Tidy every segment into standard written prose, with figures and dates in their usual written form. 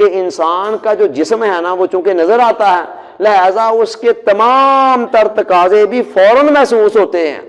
کہ انسان کا جو جسم ہے نا وہ چونکہ نظر آتا ہے، لہذا اس کے تمام تر تقاضے بھی فوراً محسوس ہوتے ہیں۔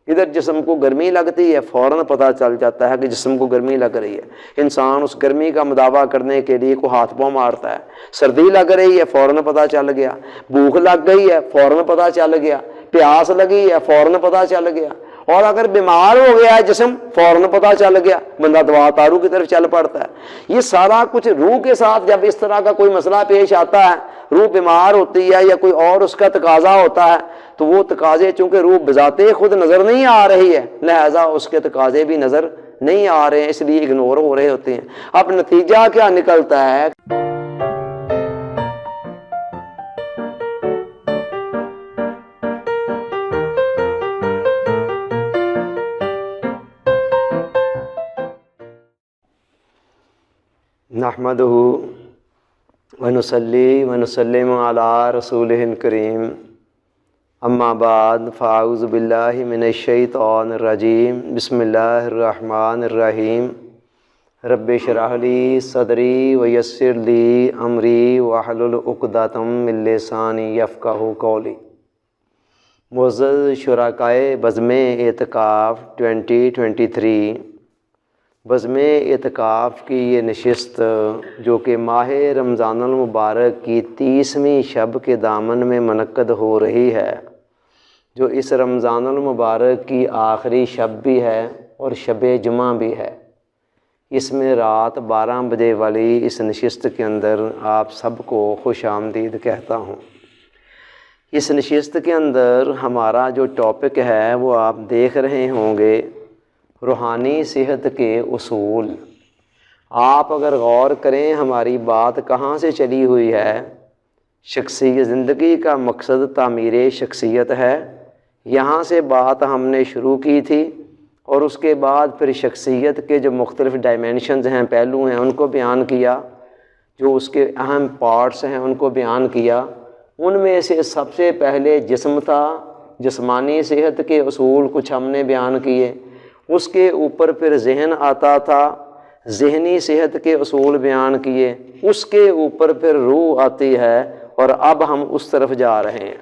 ادھر جسم کو گرمی لگتی ہے، فوراً پتہ چل جاتا ہے کہ جسم کو گرمی لگ رہی ہے، انسان اس گرمی کا مداوع کرنے کے لیے کوئی ہاتھ پاؤں مارتا ہے۔ سردی لگ رہی ہے، فوراً پتہ چل گیا۔ بھوک لگ گئی ہے، فوراً پتہ چل گیا۔ پیاس لگی ہے، فوراً پتہ چل گیا۔ اور اگر بیمار ہو گیا ہے جسم، فوراً پتہ چل گیا، بندہ دوا دارو کی طرف چل پڑتا ہے۔ یہ سارا کچھ روح کے ساتھ جب اس طرح کا کوئی مسئلہ پیش آتا ہے، روح بیمار ہوتی ہے یا کوئی اور اس کا تقاضا ہوتا ہے، تو وہ تقاضے چونکہ روح بذات خود نظر نہیں آ رہی ہے، لہذا اس کے تقاضے بھی نظر نہیں آ رہے ہیں، اس لیے اگنور ہو رہے ہوتے ہیں۔ اب نتیجہ کیا نکلتا ہے؟ نحمدہ ونصلی ونسلم علی رسولہ الکریم، اما بعد فاعوذ باللہ من الشیطان الرجیم، بسم اللہ الرحمن الرحیم۔ رب اشرح لی صدری ویسر لی امری واحلل عقدۃ من لسانی یفقہوا قولی۔ معزز شرکائے بزم اعتکاف 2023، بزم اعتکاف کی یہ نشست جو کہ ماہ رمضان المبارک کی 30ویں شب کے دامن میں منعقد ہو رہی ہے، جو اس رمضان المبارک کی آخری شب بھی ہے اور شب جمعہ بھی ہے، اس میں رات 12 بجے والی اس نشست کے اندر آپ سب کو خوش آمدید کہتا ہوں۔ اس نشست کے اندر ہمارا جو ٹاپک ہے وہ آپ دیکھ رہے ہوں گے، روحانی صحت کے اصول۔ آپ اگر غور کریں ہماری بات کہاں سے چلی ہوئی ہے، شخصی زندگی کا مقصد تعمیر شخصیت ہے، یہاں سے بات ہم نے شروع کی تھی، اور اس کے بعد پھر شخصیت کے جو مختلف ڈائمینشنز ہیں، پہلو ہیں، ان کو بیان کیا، جو اس کے اہم پارٹس ہیں ان کو بیان کیا۔ ان میں سے سب سے پہلے جسم تھا، جسمانی صحت کے اصول کچھ ہم نے بیان کیے، اس کے اوپر پھر ذہن آتا تھا، ذہنی صحت کے اصول بیان کیے، اس کے اوپر پھر روح آتی ہے، اور اب ہم اس طرف جا رہے ہیں۔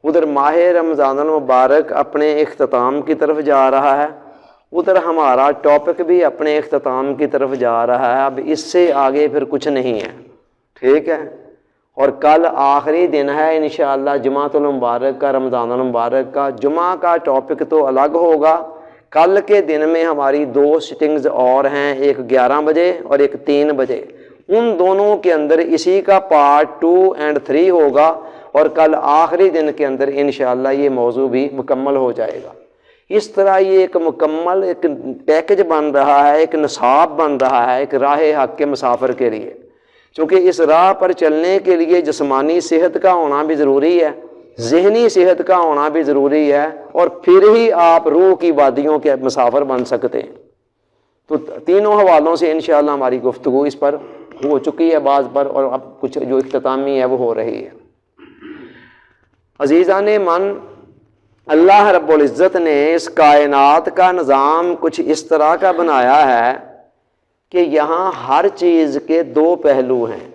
ادھر ماہ رمضان المبارک اپنے اختتام کی طرف جا رہا ہے، ادھر ہمارا ٹاپک بھی اپنے اختتام کی طرف جا رہا ہے، اب اس سے آگے پھر کچھ نہیں ہے، ٹھیک ہے؟ اور کل آخری دن ہے انشاءاللہ جمعۃ المبارک کا، رمضان المبارک کا۔ جمعہ کا ٹاپک تو الگ ہوگا، کل کے دن میں ہماری 2 سٹنگز اور ہیں، ایک 11 بجے اور ایک 3 بجے، ان دونوں کے اندر اسی کا پارٹ 2 اور 3 ہوگا، اور کل آخری دن کے اندر انشاءاللہ یہ موضوع بھی مکمل ہو جائے گا۔ اس طرح یہ ایک مکمل ایک پیکج بن رہا ہے، ایک نصاب بن رہا ہے ایک راہ حق کے مسافر کے لیے، چونکہ اس راہ پر چلنے کے لیے جسمانی صحت کا ہونا بھی ضروری ہے، ذہنی صحت کا ہونا بھی ضروری ہے، اور پھر ہی آپ روح کی وادیوں کے مسافر بن سکتے ہیں۔ تو تینوں حوالوں سے انشاءاللہ ہماری گفتگو اس پر ہو چکی ہے بعض پر، اور اب کچھ جو اختتامی ہے وہ ہو رہی ہے۔ عزیزان من، اللہ رب العزت نے اس کائنات کا نظام کچھ اس طرح کا بنایا ہے کہ یہاں ہر چیز کے 2 پہلو ہیں،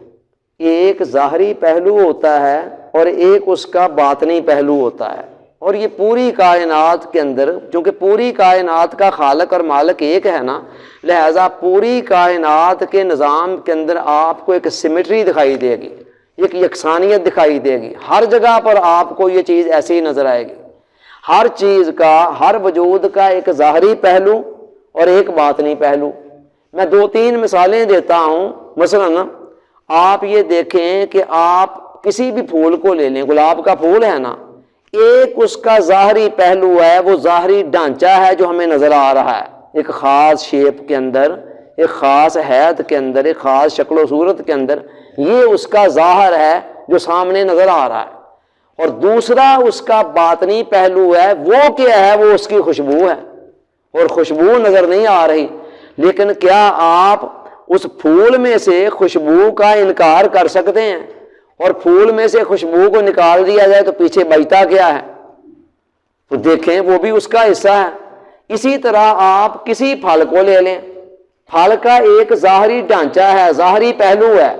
ایک ظاہری پہلو ہوتا ہے اور ایک اس کا باطنی پہلو ہوتا ہے۔ اور یہ پوری کائنات کے اندر، چونکہ پوری کائنات کا خالق اور مالک ایک ہے نا، لہذا پوری کائنات کے نظام کے اندر آپ کو ایک سیمیٹری دکھائی دے گی، ایک یکسانیت دکھائی دے گی، ہر جگہ پر آپ کو یہ چیز ایسی ہی نظر آئے گی۔ ہر چیز کا، ہر وجود کا ایک ظاہری پہلو اور ایک باطنی پہلو۔ میں 2-3 مثالیں دیتا ہوں۔ مثلا آپ یہ دیکھیں کہ آپ کسی بھی پھول کو لے لیں، گلاب کا پھول ہے نا، ایک اس کا ظاہری پہلو ہے، وہ ظاہری ڈھانچہ ہے جو ہمیں نظر آ رہا ہے، ایک خاص شیپ کے اندر، ایک خاص حیت کے اندر، ایک خاص شکل و صورت کے اندر، یہ اس کا ظاہر ہے جو سامنے نظر آ رہا ہے۔ اور دوسرا اس کا باطنی پہلو ہے، وہ کیا ہے؟ وہ اس کی خوشبو ہے، اور خوشبو نظر نہیں آ رہی، لیکن کیا آپ اس پھول میں سے خوشبو کا انکار کر سکتے ہیں؟ اور پھول میں سے خوشبو کو نکال دیا جائے تو پیچھے بچتا کیا ہے؟ تو دیکھیں وہ بھی اس کا حصہ ہے۔ اسی طرح آپ کسی پھل کو لے لیں، پھل کا ایک ظاہری ڈھانچہ ہے، ظاہری پہلو ہے،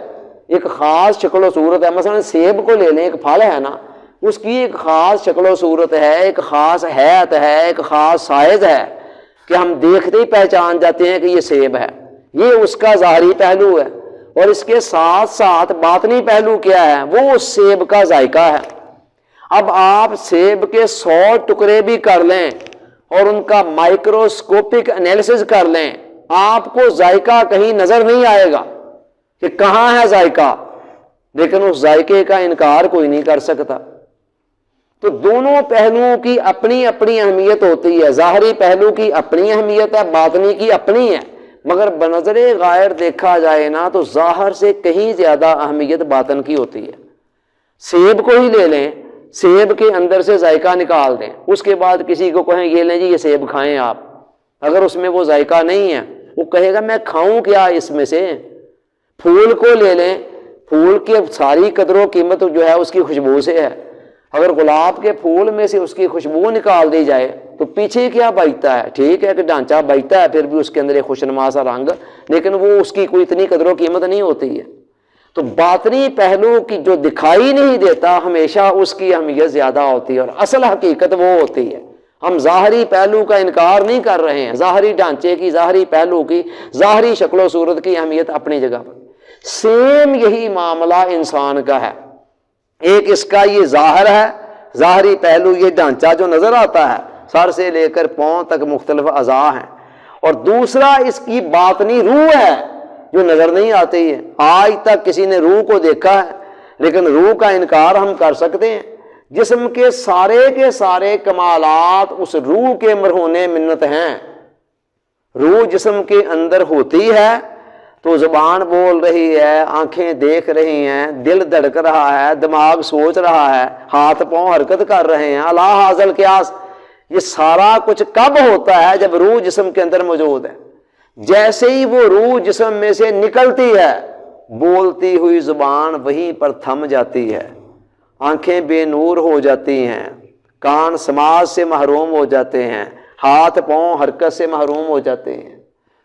ایک خاص شکل و صورت ہے. مثلا سیب کو لے لیں، ایک پھل ہے نا، اس کی ایک خاص شکل و صورت ہے، ایک خاص حیت ہے، ایک خاص سائز ہے کہ ہم دیکھتے ہی پہچان جاتے ہیں کہ یہ سیب ہے. یہ اس کا ظاہری پہلو ہے. اور اس کے ساتھ ساتھ باطنی پہلو کیا ہے؟ وہ اس سیب کا ذائقہ ہے. اب آپ سیب کے 100 ٹکڑے بھی کر لیں اور ان کا مائکروسکوپک انالیسز کر لیں، آپ کو ذائقہ کہیں نظر نہیں آئے گا کہ کہاں ہے ذائقہ، لیکن اس ذائقے کا انکار کوئی نہیں کر سکتا. تو دونوں پہلوؤں کی اپنی اپنی اہمیت ہوتی ہے. ظاہری پہلو کی اپنی اہمیت ہے، باطنی کی اپنی ہے. مگر بنظر غائر دیکھا جائے نا تو ظاہر سے کہیں زیادہ اہمیت باطن کی ہوتی ہے. سیب کو ہی لے لیں، سیب کے اندر سے ذائقہ نکال دیں، اس کے بعد کسی کو کہیں یہ لیں جی یہ سیب کھائیں آپ، اگر اس میں وہ ذائقہ نہیں ہے وہ کہے گا میں کھاؤں کیا اس میں سے. پھول کو لے لیں، پھول کی ساری قدر و قیمت جو ہے اس کی خوشبو سے ہے. اگر گلاب کے پھول میں سے اس کی خوشبو نکال دی جائے تو پیچھے کیا بچتا ہے؟ ٹھیک ہے کہ ڈھانچہ بچتا ہے، پھر بھی اس کے اندر ایک خوشنما سا رنگ، لیکن وہ اس کی کوئی اتنی قدر و قیمت نہیں ہوتی ہے. تو باطنی پہلو کی جو دکھائی نہیں دیتا ہمیشہ اس کی اہمیت زیادہ ہوتی ہے، اور اصل حقیقت وہ ہوتی ہے. ہم ظاہری پہلو کا انکار نہیں کر رہے ہیں، ظاہری ڈھانچے کی، ظاہری پہلو کی، ظاہری شکل و صورت کی اہمیت اپنی جگہ پر. سیم یہی معاملہ انسان کا ہے. ایک اس کا یہ ظاہر ہے، ظاہری پہلو، یہ ڈھانچہ جو نظر آتا ہے، سر سے لے کر پاؤں تک مختلف اعضاء ہیں. اور دوسرا اس کی باطنی روح ہے جو نظر نہیں آتی ہے. آج تک کسی نے روح کو دیکھا ہے، لیکن روح کا انکار ہم کر سکتے ہیں. جسم کے سارے کمالات اس روح کے مرہون منت ہیں. روح جسم کے اندر ہوتی ہے تو زبان بول رہی ہے، آنکھیں دیکھ رہی ہیں، دل دھڑک رہا ہے، دماغ سوچ رہا ہے، ہاتھ پاؤں حرکت کر رہے ہیں. اللہ حاصل قیاس. یہ سارا کچھ کب ہوتا ہے؟ جب روح جسم کے اندر موجود ہے. جیسے ہی وہ روح جسم میں سے نکلتی ہے، بولتی ہوئی زبان وہیں پر تھم جاتی ہے، آنکھیں بے نور ہو جاتی ہیں، کان سماعت سے محروم ہو جاتے ہیں، ہاتھ پاؤں حرکت سے محروم ہو جاتے ہیں.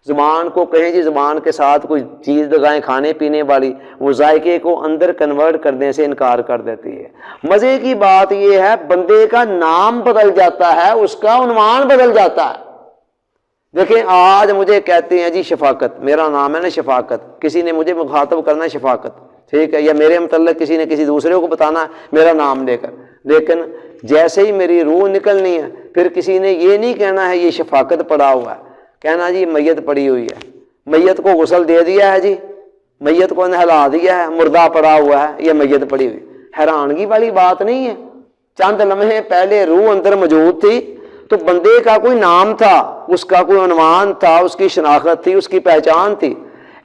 زبان کو کہیں جی زبان کے ساتھ کوئی چیز لگائیں کھانے پینے والی، وہ ذائقے کو اندر کنورٹ کرنے سے انکار کر دیتی ہے. مزے کی بات یہ ہے بندے کا نام بدل جاتا ہے، اس کا عنوان بدل جاتا ہے. دیکھیں آج مجھے کہتے ہیں جی شفاقت، میرا نام ہے نا شفاقت، کسی نے مجھے مخاطب کرنا ہے شفاقت، ٹھیک ہے، یا میرے متعلق کسی نے کسی دوسرے کو بتانا ہے میرا نام لے کر. لیکن جیسے ہی میری روح نکلنی ہے پھر کسی نے یہ نہیں کہنا ہے یہ شفاقت پڑا ہوا ہے، کہنا جی میت پڑی ہوئی ہے، میت کو غسل دے دیا ہے جی، میت کو نہلا دیا ہے، مردہ پڑا ہوا ہے، یہ میت پڑی ہوئی. حیرانگی والی بات نہیں ہے. چند لمحے پہلے روح اندر موجود تھی تو بندے کا کوئی نام تھا، اس کا کوئی عنوان تھا، اس کی شناخت تھی، اس کی پہچان تھی.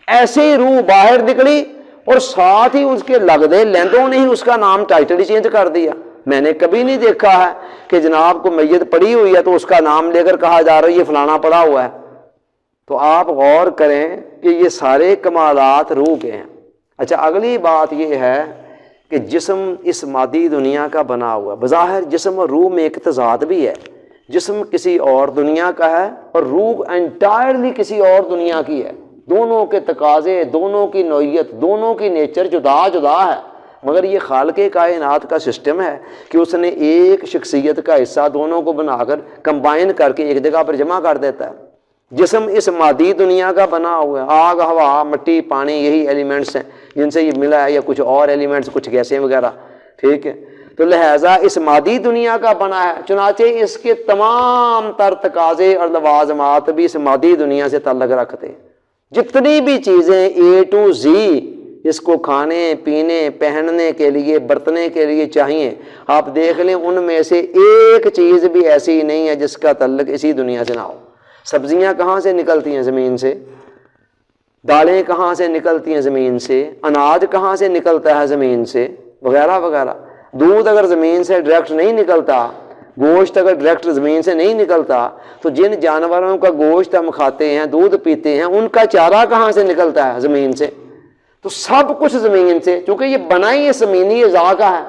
ایسے ہی روح باہر نکلی اور ساتھ ہی اس کے لگدے لیندوں نے ہی اس کا نام ٹائٹل چینج کر دیا. میں نے کبھی نہیں دیکھا ہے کہ جناب کو میت پڑی ہوئی ہے تو اس کا نام لے کر کہا جا رہا ہے یہ فلانا پڑا ہوا ہے. تو آپ غور کریں کہ یہ سارے کمالات روح کے ہیں. اچھا اگلی بات یہ ہے کہ جسم اس مادی دنیا کا بنا ہوا ہے. بظاہر جسم اور روح میں ایک تضاد بھی ہے. جسم کسی اور دنیا کا ہے اور روح انٹائرلی کسی اور دنیا کی ہے. دونوں کے تقاضے، دونوں کی نوعیت، دونوں کی نیچر جدا جدا ہے. مگر یہ خالق کائنات کا سسٹم ہے کہ اس نے ایک شخصیت کا حصہ دونوں کو بنا کر کمبائن کر کے ایک جگہ پر جمع کر دیتا ہے. جسم اس مادی دنیا کا بنا ہوا ہے. آگ، ہوا، مٹی، پانی، یہی ایلیمنٹس ہیں جن سے یہ ملا ہے، یا کچھ اور ایلیمنٹس، کچھ گیسیں وغیرہ، ٹھیک ہے. تو لہٰذا اس مادی دنیا کا بنا ہے، چنانچہ اس کے تمام تر تقاضے اور لوازمات بھی اس مادی دنیا سے تعلق رکھتے ہیں. جتنی بھی چیزیں A to Z اس کو کھانے پینے پہننے کے لیے برتنے کے لیے چاہیے، آپ دیکھ لیں ان میں سے ایک چیز بھی ایسی نہیں ہے جس کا تعلق اسی دنیا سے نہ ہو. سبزیاں کہاں سے نکلتی ہیں؟ زمین سے. دالیں کہاں سے نکلتی ہیں؟ زمین سے. اناج کہاں سے نکلتا ہے؟ زمین سے، وغیرہ وغیرہ. دودھ اگر زمین سے ڈائریکٹ نہیں نکلتا، گوشت اگر ڈائریکٹ زمین سے نہیں نکلتا، تو جن جانوروں کا گوشت ہم کھاتے ہیں، دودھ پیتے ہیں، ان کا چارہ کہاں سے نکلتا ہے؟ زمین سے. تو سب کچھ زمین سے، چونکہ یہ بنا ہی زمینی اعضاء کا ہے.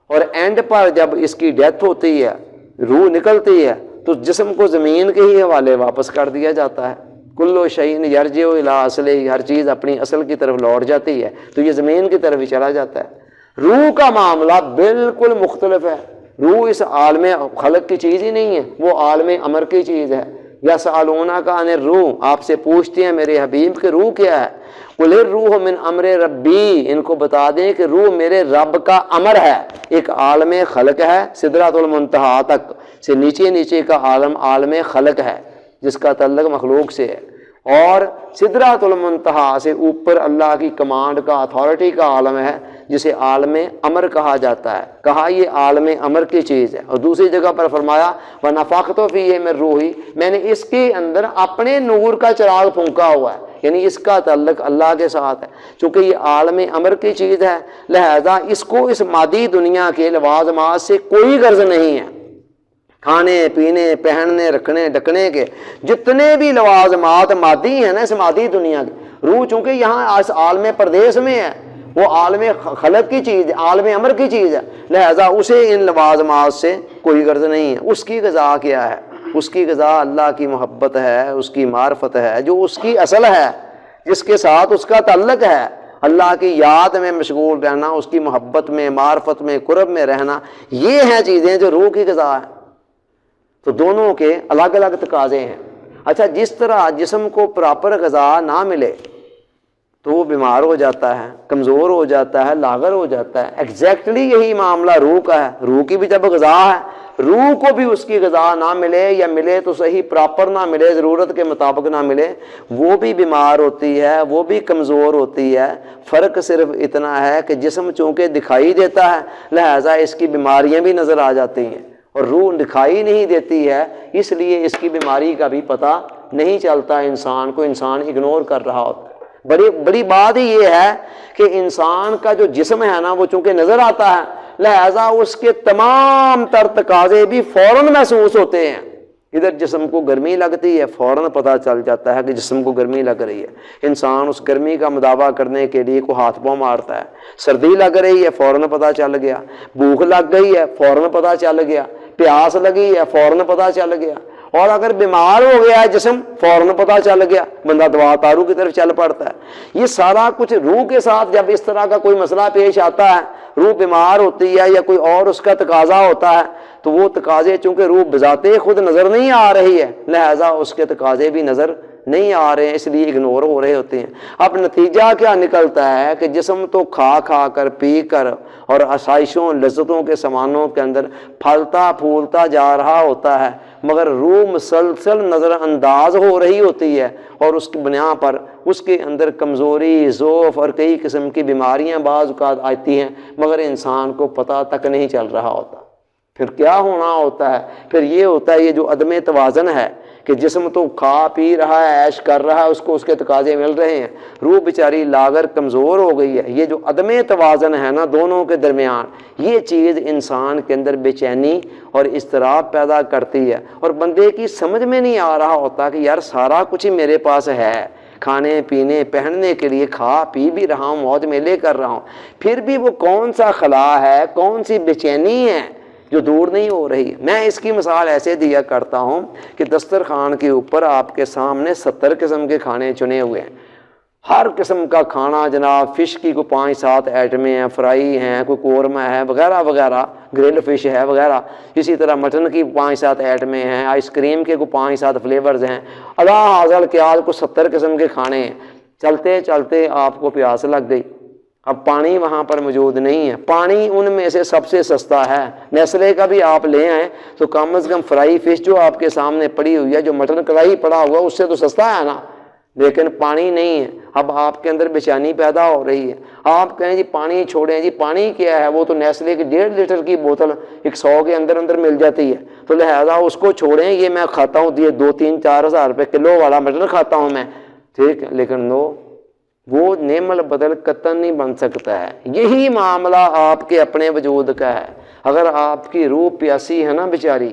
اور اینڈ پر جب اس کی ڈیتھ ہوتی ہے، روح نکلتی ہے، تو جسم کو زمین کے ہی حوالے واپس کر دیا جاتا ہے. کلو شیء یرجع الی اصلہ، ہر چیز اپنی اصل کی طرف لوٹ جاتی ہے، تو یہ زمین کی طرف ہی چلا جاتا ہے۔ روح کا معاملہ بالکل مختلف ہے۔ روح اس عالم خلق کی چیز ہی نہیں ہے، وہ عالم امر کی چیز ہے۔ یسألونک عن الروح، آپ سے پوچھتے ہیں میرے حبیب کہ روح کیا ہے؟ قل الروح من امر ربی، ان کو بتا دیں کہ روح میرے رب کا امر ہے۔ ایک عالم خلق ہے، سدرۃ المنتہا تک سے نیچے نیچے کا عالم عالم خلق ہے جس کا تعلق مخلوق سے ہے، اور سدرۃ المنتہا سے اوپر اللہ کی کمانڈ کا، اتھارٹی کا عالم ہے جسے عالم امر کہا جاتا ہے۔ کہا یہ عالم امر کی چیز ہے، اور دوسری جگہ پر فرمایا وَنَفَخْتُ فِيهِ مِن رُوحِی، میں نے اس کے اندر اپنے نور کا چراغ پھونکا ہوا ہے، یعنی اس کا تعلق اللہ کے ساتھ ہے۔ چونکہ یہ عالم امر کی چیز ہے، لہذا اس کو اس مادی دنیا کے لوازمات سے کوئی غرض نہیں ہے۔ کھانے پینے پہننے رکھنے ڈکنے کے جتنے بھی لوازمات مادی ہیں نا اس مادی دنیا کے، روح چونکہ یہاں اس عالم پردیس میں ہے، وہ عالم خلق کی چیز ہے، عالم امر کی چیز ہے، لہذا اسے ان لوازمات سے کوئی غرض نہیں ہے۔ اس کی غذا کیا ہے؟ اس کی غذا اللہ کی محبت ہے، اس کی معرفت ہے، جو اس کی اصل ہے، جس کے ساتھ اس کا تعلق ہے۔ اللہ کی یاد میں مشغول رہنا، اس کی محبت میں، معرفت میں، قرب میں رہنا، یہ ہیں چیزیں جو روح کی غذا ہے۔ تو دونوں کے الگ الگ تقاضے ہیں۔ اچھا، جس طرح جسم کو پراپر غذا نہ ملے تو وہ بیمار ہو جاتا ہے، کمزور ہو جاتا ہے، لاغر ہو جاتا ہے، ایگزیکٹلی یہی معاملہ روح کا ہے۔ روح کی بھی جب غذا ہے، روح کو بھی اس کی غذا نہ ملے، یا ملے تو صحیح پراپر نہ ملے، ضرورت کے مطابق نہ ملے، وہ بھی بیمار ہوتی ہے، وہ بھی کمزور ہوتی ہے۔ فرق صرف اتنا ہے کہ جسم چونکہ دکھائی دیتا ہے لہذا اس کی بیماریاں بھی نظر آ جاتی ہیں، اور روح دکھائی نہیں دیتی ہے اس لیے اس کی بیماری کا بھی پتہ نہیں چلتا انسان کو، انسان اگنور کر رہا ہوتا ہے۔ بڑی بات ہی یہ ہے کہ انسان کا جو جسم ہے نا وہ چونکہ نظر آتا ہے لہذا اس کے تمام تر تقاضے بھی فوراً محسوس ہوتے ہیں۔ ادھر جسم کو گرمی لگتی ہے، فوراً پتہ چل جاتا ہے کہ جسم کو گرمی لگ رہی ہے، انسان اس گرمی کا مداوع کرنے کے لیے کوئی ہاتھ پاؤں مارتا ہے۔ سردی لگ رہی ہے، فوراً پتہ چل گیا۔ بھوک لگ گئی ہے، فوراً پتہ چل گیا۔ پیاس لگی ہے، فوراً پتہ چل گیا۔ اور اگر بیمار ہو گیا ہے جسم، فوراً پتہ چل گیا، بندہ دوا دارو کی طرف چل پڑتا ہے۔ یہ سارا کچھ روح کے ساتھ جب اس طرح کا کوئی مسئلہ پیش آتا ہے، روح بیمار ہوتی ہے یا کوئی اور اس کا تقاضا ہوتا ہے، تو وہ تقاضے چونکہ روح بذات خود نظر نہیں آ رہی ہے لہذا اس کے تقاضے بھی نظر نہیں آ رہے ہیں، اس لیے اگنور ہو رہے ہوتے ہیں۔ اب نتیجہ کیا نکلتا ہے کہ جسم تو کھا کھا کر پی کر اور آسائشوں لذتوں کے سامانوں کے اندر پھلتا پھولتا جا رہا ہوتا ہے، مگر روح مسلسل نظر انداز ہو رہی ہوتی ہے، اور اس کی بنا پر اس کے اندر کمزوری، ضعف اور کئی قسم کی بیماریاں بعض اوقات آتی ہیں، مگر انسان کو پتہ تک نہیں چل رہا ہوتا۔ پھر کیا ہونا ہوتا ہے؟ پھر یہ ہوتا ہے یہ جو عدم توازن ہے کہ جسم تو کھا پی رہا ہے، عیش کر رہا ہے، اس کو اس کے تقاضے مل رہے ہیں، روح بیچاری لاغر کمزور ہو گئی ہے۔ یہ جو عدم توازن ہے نا دونوں کے درمیان، یہ چیز انسان کے اندر بے چینی اور اضطراب پیدا کرتی ہے، اور بندے کی سمجھ میں نہیں آ رہا ہوتا کہ یار سارا کچھ ہی میرے پاس ہے، کھانے پینے پہننے کے لیے کھا پی بھی رہا ہوں، موج میلے کر رہا ہوں، پھر بھی وہ کون سا خلا ہے، کون سی بے چینی ہے جو دور نہیں ہو رہی۔ میں اس کی مثال ایسے دیا کرتا ہوں کہ دسترخوان کے اوپر آپ کے سامنے 70 قسم کے کھانے چنے ہوئے ہیں، ہر قسم کا کھانا جناب، فش کی کوئی 5-7 آئٹمیں ہیں، فرائی ہیں، کوئی قورمہ ہے وغیرہ وغیرہ، گرل فش ہے وغیرہ، اسی طرح مٹن کی 5-7 آئٹمیں ہیں، آئس کریم کے کوئی 5-7 فلیورز ہیں، اللہ حاضر کیا کوئی 70 قسم کے کھانے ہیں۔ چلتے چلتے آپ کو پیاس لگ گئی، اب پانی وہاں پر موجود نہیں ہے، پانی ان میں سے سب سے سستا ہے، نیسلے کا بھی آپ لے آئیں تو کم از کم فرائی فش جو آپ کے سامنے پڑی ہوئی ہے، جو مٹن کڑھائی پڑا ہوا اس سے تو سستا ہے نا، لیکن پانی نہیں ہے۔ اب آپ کے اندر بے چینی پیدا ہو رہی ہے، آپ کہیں جی پانی چھوڑیں، جی پانی کیا ہے، وہ تو نیسلے کی 1.5 لیٹر کی بوتل 100 کے اندر مل جاتی ہے، تو لہذا اس کو چھوڑیں، یہ میں کھاتا ہوں 2-3-4 ہزار روپے کلو والا مٹن کھاتا ہوں میں، ٹھیک ہے، لیکن نو، وہ نعم البدل قطن نہیں بن سکتا ہے۔ یہی معاملہ آپ کے اپنے وجود کا ہے۔ اگر آپ کی روح پیاسی ہے نا بیچاری،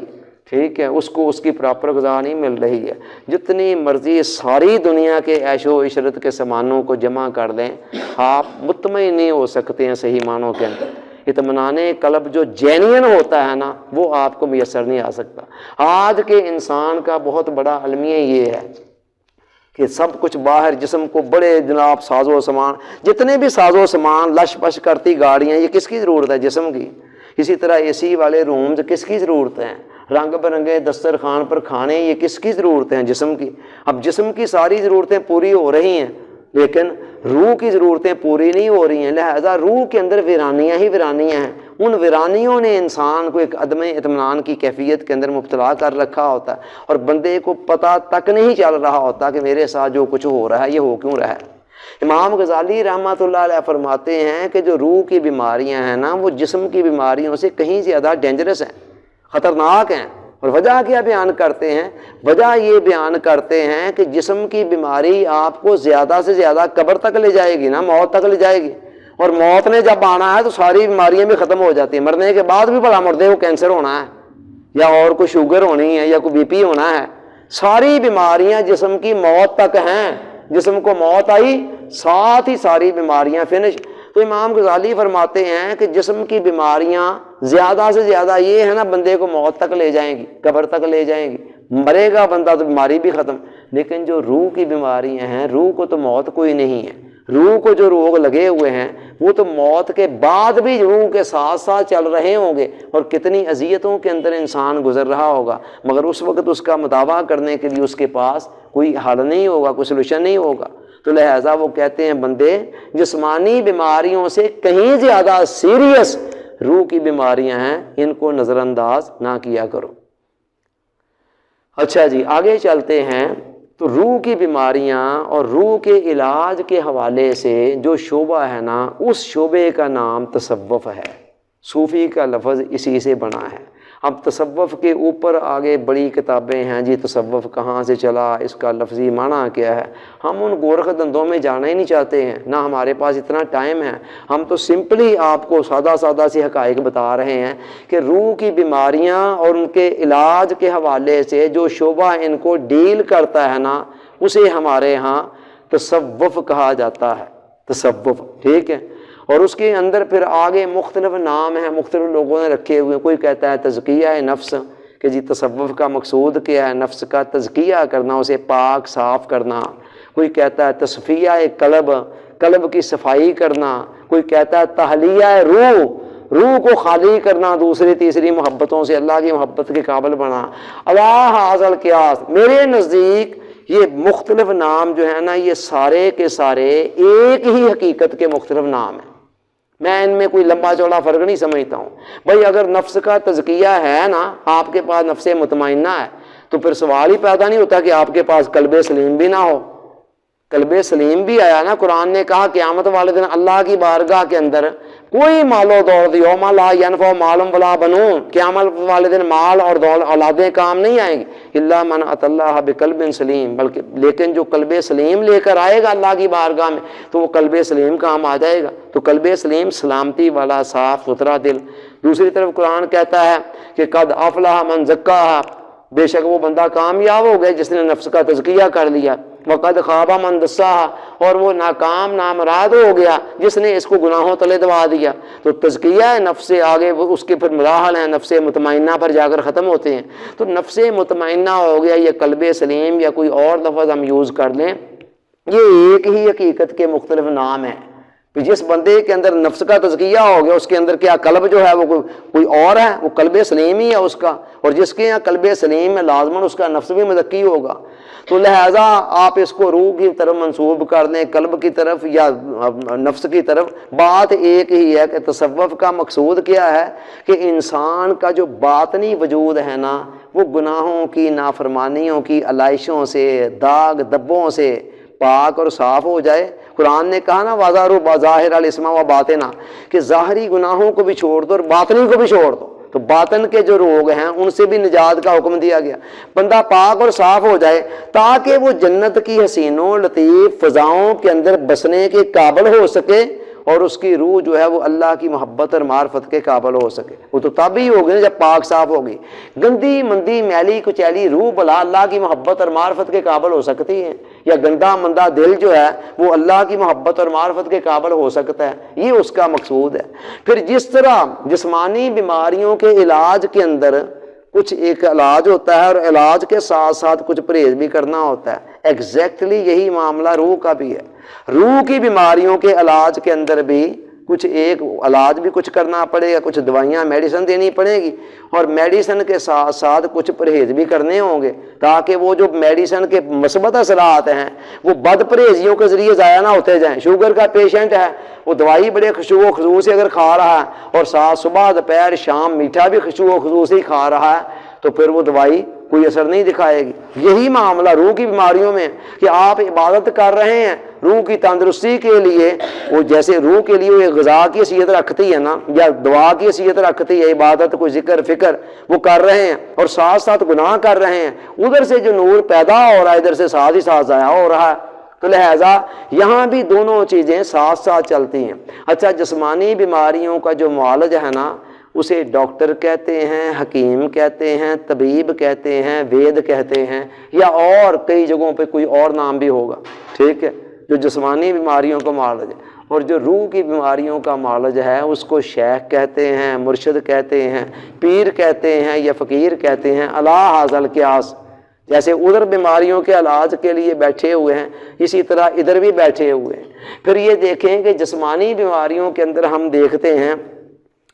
ٹھیک ہے، اس کو اس کی پراپر غذا نہیں مل رہی ہے، جتنی مرضی ساری دنیا کے عیش و عشرت کے سامانوں کو جمع کر دیں، آپ مطمئن نہیں ہو سکتے ہیں صحیح معنوں کے اندر۔ اطمینان قلب جو جینین ہوتا ہے نا وہ آپ کو میسر نہیں آ سکتا۔ آج کے انسان کا بہت بڑا المیہ یہ ہے کہ سب کچھ باہر جسم کو بڑے جناب ساز و سامان، جتنے بھی ساز و سامان لش پش کرتی گاڑیاں، یہ کس کی ضرورت ہے؟ جسم کی۔ اسی طرح اے سی والے رومز کس کی ضرورت ہیں؟ رنگ برنگے دسترخوان پر کھانے، یہ کس کی ضرورت ہیں؟ جسم کی۔ اب جسم کی ساری ضرورتیں پوری ہو رہی ہیں لیکن روح کی ضرورتیں پوری نہیں ہو رہی ہیں، لہذا روح کے اندر ویرانیاں ہی ویرانیاں ہیں۔ ان ویرانیوں نے انسان کو ایک عدم اطمینان کی کیفیت کے اندر مبتلا کر رکھا ہوتا ہے، اور بندے کو پتہ تک نہیں چل رہا ہوتا کہ میرے ساتھ جو کچھ ہو رہا ہے یہ ہو کیوں رہا ہے۔ امام غزالی رحمۃ اللہ علیہ فرماتے ہیں کہ جو روح کی بیماریاں ہیں نا، وہ جسم کی بیماریوں سے کہیں زیادہ ڈینجرس ہیں، خطرناک ہیں۔ اور وجہ کیا بیان کرتے ہیں؟ وجہ یہ بیان کرتے ہیں کہ جسم کی بیماری آپ کو زیادہ سے زیادہ قبر تک لے جائے گی نا، موت تک لے جائے گی، اور موت نے جب آنا ہے تو ساری بیماریاں بھی ختم ہو جاتی ہیں۔ مرنے کے بعد بھی بڑا مردے کو کینسر ہونا ہے یا اور کوئی شوگر ہونی ہے یا کوئی بی پی ہونا ہے، ساری بیماریاں جسم کی موت تک ہیں۔ جسم کو موت آئی ساتھ ہی ساری بیماریاں فنش۔ تو امام غزالی فرماتے ہیں کہ جسم کی بیماریاں زیادہ سے زیادہ یہ ہے نا، بندے کو موت تک لے جائیں گی، قبر تک لے جائیں گی، مرے گا بندہ تو بیماری بھی ختم۔ لیکن جو روح کی بیماریاں ہیں، روح کو تو موت کوئی نہیں ہے، روح کو جو روگ لگے ہوئے ہیں وہ تو موت کے بعد بھی روح کے ساتھ ساتھ چل رہے ہوں گے، اور کتنی اذیتوں کے اندر انسان گزر رہا ہوگا، مگر اس وقت اس کا مداوع کرنے کے لیے اس کے پاس کوئی حل نہیں ہوگا، کوئی سلوشن نہیں ہوگا۔ تو لہٰذا وہ کہتے ہیں بندے جسمانی بیماریوں سے کہیں زیادہ سیریس روح کی بیماریاں ہیں، ان کو نظر انداز نہ کیا کرو۔ اچھا جی، آگے چلتے ہیں۔ تو روح کی بیماریاں اور روح کے علاج کے حوالے سے جو شعبہ ہے نا، اس شعبے کا نام تصوف ہے۔ صوفی کا لفظ اسی سے بنا ہے۔ اب تصوف کے اوپر آگے بڑی کتابیں ہیں جی، تصوف کہاں سے چلا، اس کا لفظی معنی کیا ہے، ہم ان گورکھ دندوں میں جانا ہی نہیں چاہتے ہیں، نہ ہمارے پاس اتنا ٹائم ہے۔ ہم تو سمپلی آپ کو سادہ سادہ سی حقائق بتا رہے ہیں کہ روح کی بیماریاں اور ان کے علاج کے حوالے سے جو شعبہ ان کو ڈیل کرتا ہے نا، اسے ہمارے ہاں تصوف کہا جاتا ہے۔ تصوف، ٹھیک ہے۔ اور اس کے اندر پھر آگے مختلف نام ہیں، مختلف لوگوں نے رکھے ہوئے۔ کوئی کہتا ہے تزکیہ نفس، کہ جی تصوف کا مقصود کیا ہے؟ نفس کا تزکیہ کرنا، اسے پاک صاف کرنا۔ کوئی کہتا ہے تصفیہ قلب، قلب کی صفائی کرنا۔ کوئی کہتا ہے تحلیہ روح، روح کو خالی کرنا دوسری تیسری محبتوں سے، اللہ کی محبت کے قابل بنا۔ اللہ حاصل قیاس، میرے نزدیک یہ مختلف نام جو ہے نا، یہ سارے کے سارے ایک ہی حقیقت کے مختلف نام ہیں۔ میں ان میں کوئی لمبا چوڑا فرق نہیں سمجھتا ہوں۔ بھائی اگر نفس کا تزکیہ ہے نا، آپ کے پاس نفس مطمئنہ ہے، تو پھر سوال ہی پیدا نہیں ہوتا کہ آپ کے پاس قلب سلیم بھی نہ ہو۔ قلب سلیم بھی آیا نا، قرآن نے کہا قیامت والے دن اللہ کی بارگاہ کے اندر کوئی مال و دولت، یوم لا ینفع مال ولا بنون، قیامت والے دن مال اور اولادیں کام نہیں آئیں گی، الا من اتى اللہ بقلب سلیم، بلکہ لیکن جو قلب سلیم لے کر آئے گا اللہ کی بارگاہ میں تو وہ قلب سلیم کام آ جائے گا۔ تو قلب سلیم سلامتی والا صاف ستھرا دل۔ دوسری طرف قرآن کہتا ہے کہ قد افلح من زکاہا، بے شک وہ بندہ کامیاب ہو گئے جس نے نفس کا تزکیہ کر لیا۔ وقد خاب من دساہا، اور وہ ناکام نامراد ہو گیا جس نے اس کو گناہوں تلے دبا دیا۔ تو تزکیہ نفس سے آگے وہ اس کے پھر مراحل ہیں، نفس مطمئنہ پر جا کر ختم ہوتے ہیں۔ تو نفس مطمئنہ ہو گیا، یہ قلب سلیم یا کوئی اور لفظ ہم یوز کر لیں، یہ ایک ہی حقیقت کے مختلف نام ہیں۔ جس بندے کے اندر نفس کا تزکیہ ہو گیا، اس کے اندر کیا قلب جو ہے وہ کوئی اور ہے، وہ قلب سلیم ہی ہے اس کا، اور جس کے یہاں قلب سلیم ہے لازماً اس کا نفس بھی مزکی ہوگا۔ تو لہٰذا آپ اس کو روح کی طرف منسوب کر دیں، قلب کی طرف یا نفس کی طرف، بات ایک ہی ہے کہ تصوف کا مقصود کیا ہے کہ انسان کا جو باطنی وجود ہے نا، وہ گناہوں کی، نافرمانیوں کی، علائشوں سے، داغ دبوں سے پاک اور صاف ہو جائے۔ قرآن نے کہا نا وَذَرُوا بَظَاهِرَ الْإِثْمَ وَبَاطِنَهُ، کہ ظاہری گناہوں کو بھی چھوڑ دو اور باطنی کو بھی چھوڑ دو۔ تو باطن کے جو روگ ہیں ان سے بھی نجات کا حکم دیا گیا، بندہ پاک اور صاف ہو جائے تاکہ وہ جنت کی حسینوں لطیف فضاؤں کے اندر بسنے کے قابل ہو سکے، اور اس کی روح جو ہے وہ اللہ کی محبت اور معرفت کے قابل ہو سکے۔ وہ تو تب ہی ہوگی جب پاک صاف ہوگی۔ گندی مندی میلی کچیلی روح بلا اللہ کی محبت اور معرفت کے قابل ہو سکتی ہے، یا گندا مندہ دل جو ہے وہ اللہ کی محبت اور معرفت کے قابل ہو سکتا ہے؟ یہ اس کا مقصود ہے۔ پھر جس طرح جسمانی بیماریوں کے علاج کے اندر کچھ ایک علاج ہوتا ہے اور علاج کے ساتھ ساتھ کچھ پرہیز بھی کرنا ہوتا ہے. ایگزیکٹلی یہی معاملہ روح کا بھی ہے. روح کی بیماریوں کے علاج کے اندر بھی کچھ ایک علاج بھی کچھ کرنا پڑے گا, کچھ دوائیاں میڈیسن دینی پڑے گی, اور میڈیسن کے ساتھ ساتھ کچھ پرہیز بھی کرنے ہوں گے تاکہ وہ جو میڈیسن کے مثبت اثرات ہیں وہ بد پرہیزیوں کے ذریعے ضائع نہ ہوتے جائیں. شوگر کا پیشنٹ ہے, وہ دوائی بڑے خشوع و خضوع سے اگر کھا رہا ہے اور ساتھ صبح دوپہر شام میٹھا بھی خشوع و خضوع سے ہی کھا رہا ہے تو پھر وہ دوائی کوئی اثر نہیں دکھائے گی. یہی معاملہ روح کی بیماریوں میں کہ آپ عبادت کر رہے ہیں روح کی تندرستی کے لیے, وہ جیسے روح کے لیے وہ غذا کی حیثیت رکھتی ہے نا, یا دعا کی حیثیت رکھتی ہے, عبادت کوئی ذکر فکر وہ کر رہے ہیں اور ساتھ ساتھ گناہ کر رہے ہیں, ادھر سے جو نور پیدا ہو رہا ہے ادھر سے ساتھ ہی ساتھ ضائع ہو رہا ہے. تو لہٰذا یہاں بھی دونوں چیزیں ساتھ ساتھ چلتی ہیں. اچھا, جسمانی بیماریوں کا جو معالج ہے نا اسے ڈاکٹر کہتے ہیں, حکیم کہتے ہیں, طبیب کہتے ہیں, وید کہتے ہیں, یا اور کئی جگہوں پہ کوئی اور نام بھی ہوگا, ٹھیک ہے, جو جسمانی بیماریوں کا معالج ہے. اور جو روح کی بیماریوں کا معالج ہے اس کو شیخ کہتے ہیں, مرشد کہتے ہیں, پیر کہتے ہیں یا فقیر کہتے ہیں. الا حاصل قیاس, جیسے ادھر بیماریوں کے علاج کے لیے بیٹھے ہوئے ہیں اسی طرح ادھر بھی بیٹھے ہوئے ہیں. پھر یہ دیکھیں کہ جسمانی بیماریوں کے اندر ہم دیکھتے ہیں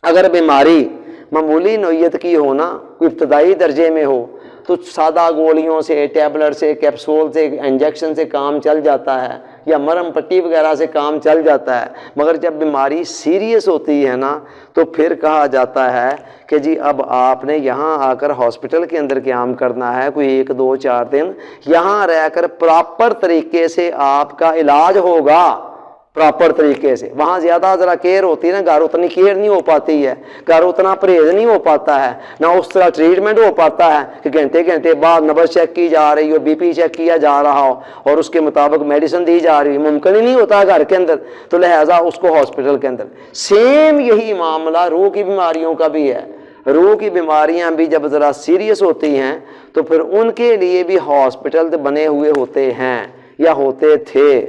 اگر بیماری معمولی نوعیت کی ہو نا, کوئی ابتدائی درجے میں ہو تو سادہ گولیوں سے, ٹیبلٹ سے, کیپسول سے, انجیکشن سے کام چل جاتا ہے یا مرہم پٹی وغیرہ سے کام چل جاتا ہے. مگر جب بیماری سیریس ہوتی ہے نا تو پھر کہا جاتا ہے کہ جی اب آپ نے یہاں آ کر ہاسپٹل کے اندر قیام کرنا ہے, کوئی 1 2 4 دن یہاں رہ کر پراپر طریقے سے آپ کا علاج ہوگا. پراپر طریقے سے وہاں زیادہ ذرا کیئر ہوتی ہے نا, گھر اتنی کیئر نہیں ہو پاتی ہے, گھر اتنا پرہیز نہیں ہو پاتا ہے, نہ اس طرح ٹریٹمنٹ ہو پاتا ہے کہ گھنٹے گھنٹے بعد نبض چیک کی جا رہی ہو, بی پی چیک کیا جا رہا ہو اور اس کے مطابق میڈیسن دی جا رہی ہے, ممکن ہی نہیں ہوتا گھر کے اندر. تو لہٰذا اس کو ہاسپٹل کے اندر. سیم یہی معاملہ روح کی بیماریوں کا بھی ہے. روح کی بیماریاں بھی جب ذرا سیریس ہوتی ہیں تو پھر ان کے لیے بھی ہاسپٹل بنے ہوئے ہوتے ہیں یا ہوتے تھے.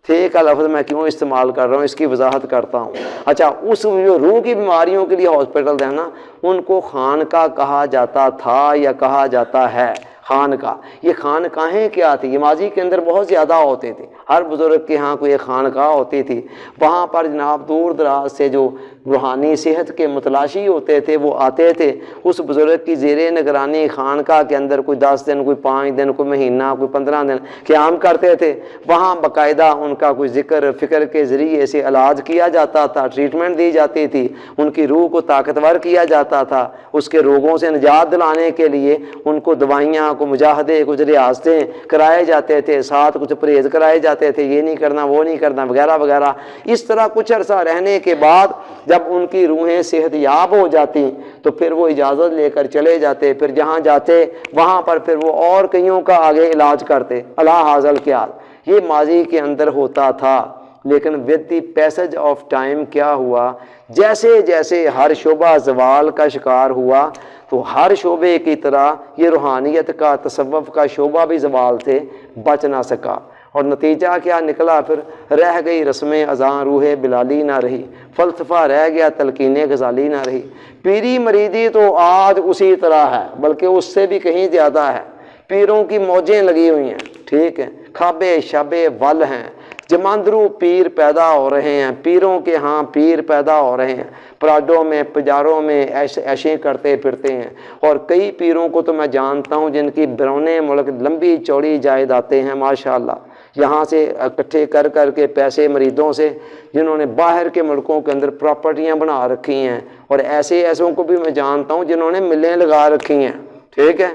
تھے کا لفظ میں کیوں استعمال کر رہا ہوں, اس کی وضاحت کرتا ہوں. اچھا, اس جو روح کی بیماریوں کے لیے ہاسپٹل ہے نا ان کو خانقاہ کہا جاتا تھا یا کہا جاتا ہے. خانقاہ, یہ خانقاہیں کیا تھی؟ یہ ماضی کے اندر بہت زیادہ ہوتے تھے. ہر بزرگ کے ہاں کوئی ایک خانقاہ ہوتی تھی. وہاں پر جناب دور دراز سے جو روحانی صحت کے متلاشی ہوتے تھے وہ آتے تھے. اس بزرگ کی زیر نگرانی خانقاہ کے اندر کوئی 10 دن, کوئی 5 دن, کوئی مہینہ, کوئی 15 دن قیام کرتے تھے. وہاں باقاعدہ ان کا کوئی ذکر فکر کے ذریعے سے علاج کیا جاتا تھا, ٹریٹمنٹ دی جاتی تھی, ان کی روح کو طاقتور کیا جاتا تھا. اس کے روگوں سے نجات دلانے کے لیے ان کو دوائیاں, کو مجاہدے, کچھ ریاضتیں کرائے جاتے تھے, ساتھ کچھ پرہیز کرائے جاتے تھے, یہ نہیں کرنا وہ نہیں کرنا وغیرہ وغیرہ. اس طرح کچھ عرصہ رہنے کے بعد جب ان کی روحیں صحت یاب ہو جاتی تو پھر وہ اجازت لے کر چلے جاتے. پھر جہاں جاتے وہاں پر پھر وہ اور کئیوں کا آگے علاج کرتے. الا حاصل قیاس, یہ ماضی کے اندر ہوتا تھا. لیکن with the passage of time کیا ہوا, جیسے جیسے ہر شعبہ زوال کا شکار ہوا تو ہر شعبے کی طرح یہ روحانیت کا, تصوف کا شعبہ بھی زوال سے بچ نہ سکا. اور نتیجہ کیا نکلا؟ پھر رہ گئی رسم اذاں روح بلالی نہ رہی, فلسفہ رہ گیا تلقین غزالی نہ رہی. پیری مریدی تو آج اسی طرح ہے بلکہ اس سے بھی کہیں زیادہ ہے. پیروں کی موجیں لگی ہوئی ہیں, ٹھیک ہے, کھابے شابے ول ہیں, جماندرو پیر پیدا ہو رہے ہیں, پیروں کے ہاں پیر پیدا ہو رہے ہیں, پراڈوں میں پجاروں میں ایشیں کرتے پھرتے ہیں. اور کئی پیروں کو تو میں جانتا ہوں جن کی بیرون ملک لمبی چوڑی جائیدادیں ہیں ماشاءاللہ, یہاں سے اکٹھے کر کر کے پیسے مریدوں سے, جنہوں نے باہر کے ملکوں کے اندر پراپرٹیاں بنا رکھی ہیں. اور ایسوں کو بھی میں جانتا ہوں جنہوں نے ملیں لگا رکھی ہیں, ٹھیک ہے.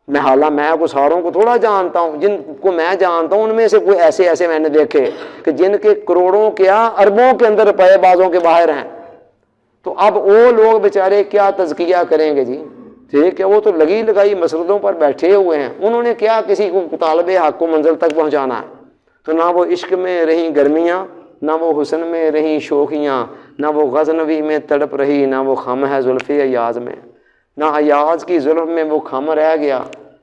میں کو ساروں کو تھوڑا جانتا ہوں, جن کو میں جانتا ہوں ان میں سے کوئی ایسے میں نے دیکھے کہ جن کے کروڑوں کیا اربوں کے اندر روپے بازوں کے باہر ہیں. تو اب وہ لوگ بیچارے کیا تزکیہ کریں گے جی, ٹھیک ہے. وہ تو لگی لگائی مسردوں پر بیٹھے ہوئے ہیں, انہوں نے کیا کسی کو طالب حق کو منزل تک پہنچانا ہے. تو نہ وہ عشق میں رہیں گرمیاں, نہ وہ حسن میں رہیں شوخیاں, نہ وہ غزنوی میں تڑپ رہی, نہ وہ خم ہے زلف ایاز میں. نہ ایاز کی زلف میں وہ خم رہ گیا,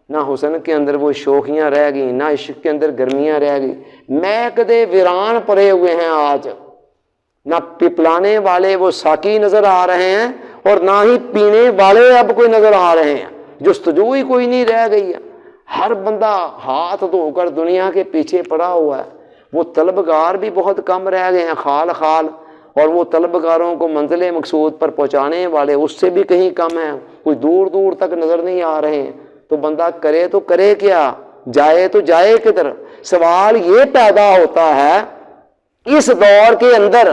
نہ حسن کے اندر وہ شوخیاں رہ گئیں, نہ عشق کے اندر گرمیاں رہ گئی. میں کدے ویران پڑے ہوئے ہیں آج, نہ پپلانے والے وہ ساقی نظر آ رہے ہیں اور نہ ہی پینے والے اب کوئی نظر آ رہے ہیں، جستجو ہی کوئی نہیں رہ گئی ہے، ہر بندہ ہاتھ دھو کر دنیا کے پیچھے پڑا ہوا ہے۔ وہ طلبگار بھی بہت کم رہ گئے ہیں، خال خال، اور وہ طلبگاروں کو منزل مقصود پر پہنچانے والے اس سے بھی کہیں کم ہیں، کوئی دور دور تک نظر نہیں آ رہے ہیں۔ تو بندہ کرے تو کرے کیا، جائے تو جائے کدھر؟ سوال یہ پیدا ہوتا ہے اس دور کے اندر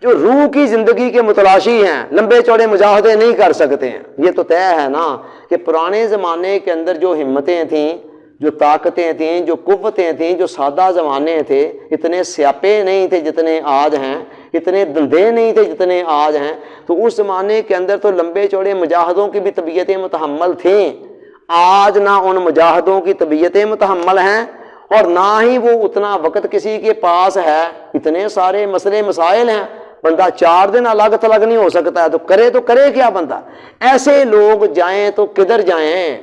جو روح کی زندگی کے متلاشی ہیں، لمبے چوڑے مجاہدے نہیں کر سکتے ہیں۔ یہ تو طے ہے نا کہ پرانے زمانے کے اندر جو ہمتیں تھیں، جو طاقتیں تھیں، جو قوتیں تھیں، جو سادہ زمانے تھے، اتنے سیاپے نہیں تھے جتنے آج ہیں، اتنے دندے نہیں تھے جتنے آج ہیں، تو اس زمانے کے اندر تو لمبے چوڑے مجاہدوں کی بھی طبیعتیں متحمل تھیں۔ آج نہ ان مجاہدوں کی طبیعتیں متحمل ہیں اور نہ ہی وہ اتنا وقت کسی کے پاس ہے، اتنے سارے مسئلے مسائل ہیں، بندہ 4 دن الگ تھلگ نہیں ہو سکتا ہے، تو کرے کیا بندہ؟ ایسے لوگ جائیں تو کدھر جائیں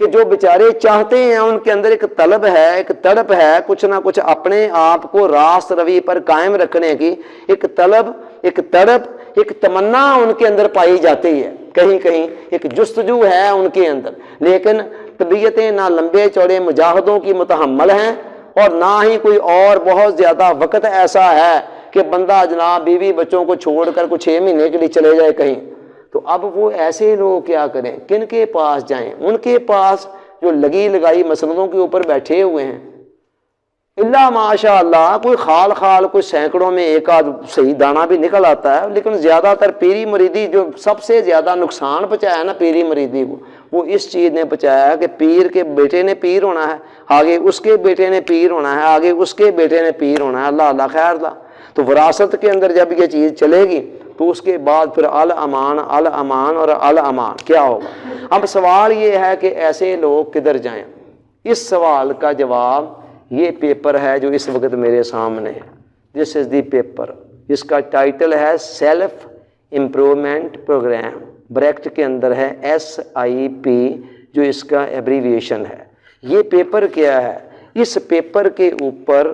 کہ جو بیچارے چاہتے ہیں، ان کے اندر ایک طلب ہے، ایک تڑپ ہے، کچھ نہ کچھ اپنے آپ کو راست روی پر قائم رکھنے کی ایک طلب، ایک تڑپ، ایک تمنا ان کے اندر پائی جاتی ہے، کہیں کہیں ایک جستجو ہے ان کے اندر، لیکن طبیعتیں نہ لمبے چوڑے مجاہدوں کی متحمل ہیں اور نہ ہی کوئی اور بہت زیادہ وقت ایسا ہے کہ بندہ جناب بیوی بچوں کو چھوڑ کر کچھ 6 مہینے کے لیے چلے جائے کہیں۔ تو اب وہ ایسے لوگ کیا کریں، کن کے پاس جائیں؟ ان کے پاس جو لگی لگائی مسندوں کے اوپر بیٹھے ہوئے ہیں، اللہ ماشاء اللہ کوئی خال خال، کوئی سینکڑوں میں ایک آدھ صحیح دانہ بھی نکل آتا ہے، لیکن زیادہ تر پیری مریدی جو سب سے زیادہ نقصان پہنچایا ہے نا پیری مریدی کو، وہ اس چیز نے پہنچایا ہے کہ پیر کے بیٹے نے پیر ہونا ہے، آگے اس کے بیٹے نے پیر ہونا ہے، آگے اس کے بیٹے نے پیر ہونا ہے، اللہ اللہ خیر اللہ۔ تو وراثت کے اندر جب یہ چیز چلے گی تو اس کے بعد پھر الامان الامان اور الامان کیا ہوگا؟ اب سوال یہ ہے کہ ایسے لوگ کدھر جائیں؟ اس سوال کا جواب یہ پیپر ہے جو اس وقت میرے سامنے ہے، دس از دی پیپر، اس کا ٹائٹل ہے سیلف امپرومنٹ پروگرام، بریکٹ کے اندر ہے SIP جو اس کا ایبریویشن ہے۔ یہ پیپر کیا ہے؟ اس پیپر کے اوپر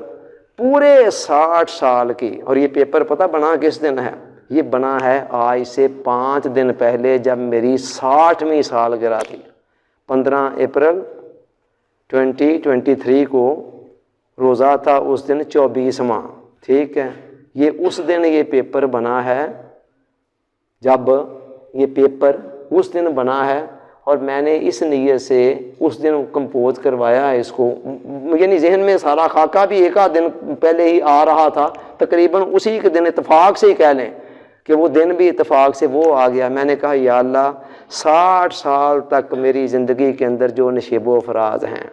پورے 60 سال کی، اور یہ پیپر پتہ بنا کس دن ہے؟ یہ بنا ہے آج سے 5 دن پہلے جب میری 60ویں سالگرہ تھی، 15 اپریل 2023 کو روزہ تھا، اس دن 24واں، ٹھیک ہے؟ یہ اس دن یہ پیپر بنا ہے، جب یہ پیپر اس دن بنا ہے، اور میں نے اس نیت سے اس دن کمپوز کروایا ہے اس کو، یعنی ذہن میں سارا خاکہ بھی ایک آدھ دن پہلے ہی آ رہا تھا، تقریباً اسی کے دن اتفاق سے ہی کہہ لیں کہ وہ دن بھی اتفاق سے وہ آ گیا۔ میں نے کہا یا اللہ 60 سال تک میری زندگی کے اندر جو نشیب و فراز ہیں،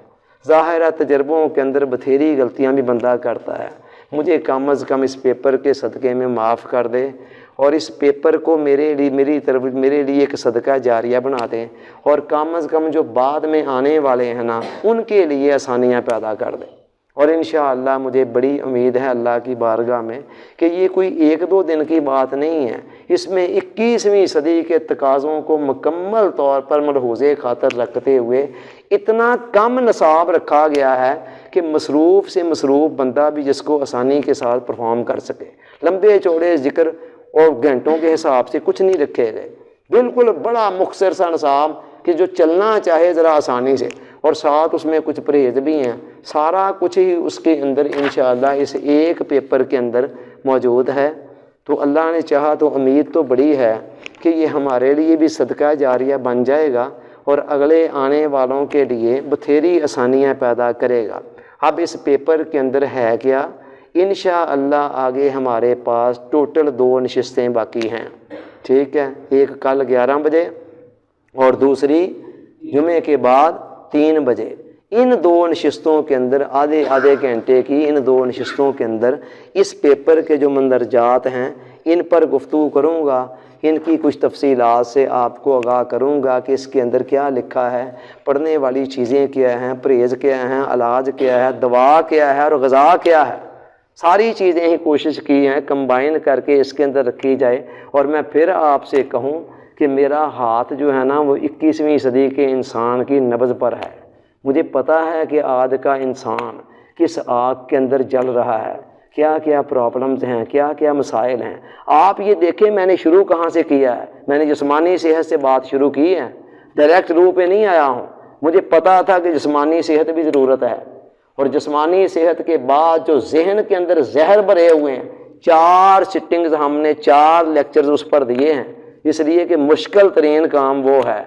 ظاہر ہے تجربوں کے اندر بتھیری غلطیاں بھی بندہ کرتا ہے، مجھے کم از کم اس پیپر کے صدقے میں معاف کر دے، اور اس پیپر کو میرے لیے ایک صدقہ جاریہ بنا دیں، اور کم از کم جو بعد میں آنے والے ہیں نا ان کے لیے آسانیاں پیدا کر دیں۔ اور انشاءاللہ مجھے بڑی امید ہے اللہ کی بارگاہ میں کہ یہ کوئی 1-2 دن کی بات نہیں ہے، اس میں 21ویں صدی کے تقاضوں کو مکمل طور پر ملحوظ خاطر رکھتے ہوئے اتنا کم نصاب رکھا گیا ہے کہ مصروف سے مصروف بندہ بھی جس کو آسانی کے ساتھ پرفارم کر سکے۔ لمبے چوڑے ذکر اور گھنٹوں کے حساب سے کچھ نہیں رکھے گئے، بالکل بڑا مختصر سا نصاب کہ جو چلنا چاہے ذرا آسانی سے، اور ساتھ اس میں کچھ پرہیز بھی ہیں، سارا کچھ ہی اس کے اندر انشاءاللہ اس ایک پیپر کے اندر موجود ہے۔ تو اللہ نے چاہا تو امید تو بڑی ہے کہ یہ ہمارے لیے بھی صدقہ جاریہ بن جائے گا اور اگلے آنے والوں کے لیے بتھیری آسانیاں پیدا کرے گا۔ اب اس پیپر کے اندر ہے کیا؟ انشاءاللہ آگے ہمارے پاس ٹوٹل 2 نشستیں باقی ہیں، ٹھیک ہے؟ ایک کل 11 بجے اور دوسری جمعے کے بعد 3 بجے۔ ان 2 نشستوں کے اندر آدھے گھنٹے کی ان 2 نشستوں کے اندر اس پیپر کے جو مندرجات ہیں ان پر گفتگو کروں گا، ان کی کچھ تفصیلات سے آپ کو آگاہ کروں گا کہ اس کے اندر کیا لکھا ہے، پڑھنے والی چیزیں کیا ہیں، پرہیز کیا ہیں، علاج کیا ہے، دوا کیا ہے اور غذا کیا ہے، ساری چیزیں ہی کوشش کی ہیں کمبائن کر کے اس کے اندر رکھی جائے۔ اور میں پھر آپ سے کہوں کہ میرا ہاتھ جو ہے نا وہ 21ویں صدی کے انسان کی نبض پر ہے۔ مجھے پتہ ہے کہ آج کا انسان کس آگ کے اندر جل رہا ہے، کیا کیا پرابلمز ہیں، کیا کیا مسائل ہیں۔ آپ یہ دیکھیں میں نے شروع کہاں سے کیا ہے، میں نے جسمانی صحت سے بات شروع کی ہے، ڈائریکٹ روح پہ نہیں آیا ہوں۔ مجھے پتا تھا کہ جسمانی صحت بھی ضرورت ہے، اور جسمانی صحت کے بعد جو ذہن کے اندر زہر بھرے ہوئے ہیں، 4 سٹنگز ہم نے 4 لیکچرز اس پر دیے ہیں، اس لیے کہ مشکل ترین کام وہ ہے۔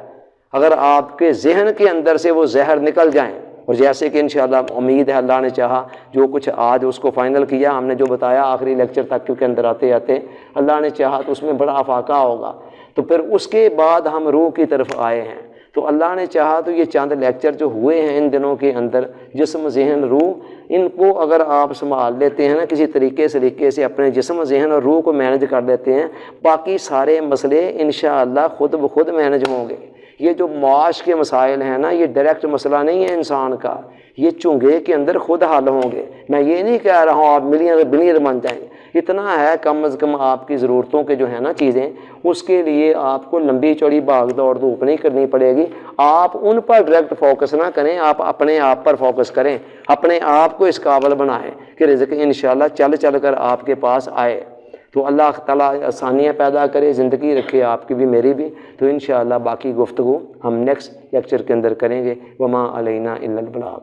اگر آپ کے ذہن کے اندر سے وہ زہر نکل جائیں، اور جیسے کہ انشاءاللہ امید ہے اللہ نے چاہا جو کچھ آج اس کو فائنل کیا، ہم نے جو بتایا آخری لیکچر تک کے اندر آتے آتے اللہ نے چاہا تو اس میں بڑا افاقہ ہوگا، تو پھر اس کے بعد ہم روح کی طرف آئے ہیں۔ تو اللہ نے چاہا تو یہ چند لیکچر جو ہوئے ہیں ان دنوں کے اندر، جسم ذہن روح، ان کو اگر آپ سنبھال لیتے ہیں نا کسی طریقے سے اپنے جسم ذہن اور روح کو مینج کر لیتے ہیں، باقی سارے مسئلے انشاءاللہ خود بخود مینج ہوں گے۔ یہ جو معاش کے مسائل ہیں نا، یہ ڈائریکٹ مسئلہ نہیں ہے انسان کا، یہ چنگے کے اندر خود حل ہوں گے۔ میں یہ نہیں کہہ رہا ہوں آپ بلین بن جائیں، اتنا ہے کم از کم آپ کی ضرورتوں کے جو ہے نا چیزیں، اس کے لیے آپ کو لمبی چوڑی بھاگ دوڑ دھوپ نہیں کرنی پڑے گی۔ آپ ان پر ڈائریکٹ فوکس نہ کریں، آپ اپنے آپ پر فوکس کریں، اپنے آپ کو اس قابل بنائیں کہ رزق انشاءاللہ چل چل کر آپ کے پاس آئے۔ تو اللہ تعالیٰ آسانیاں پیدا کرے، زندگی رکھے آپ کی بھی میری بھی۔ تو انشاءاللہ باقی گفتگو ہم نیکسٹ لیکچر کے اندر کریں گے۔ وما علینا الا البلاغ۔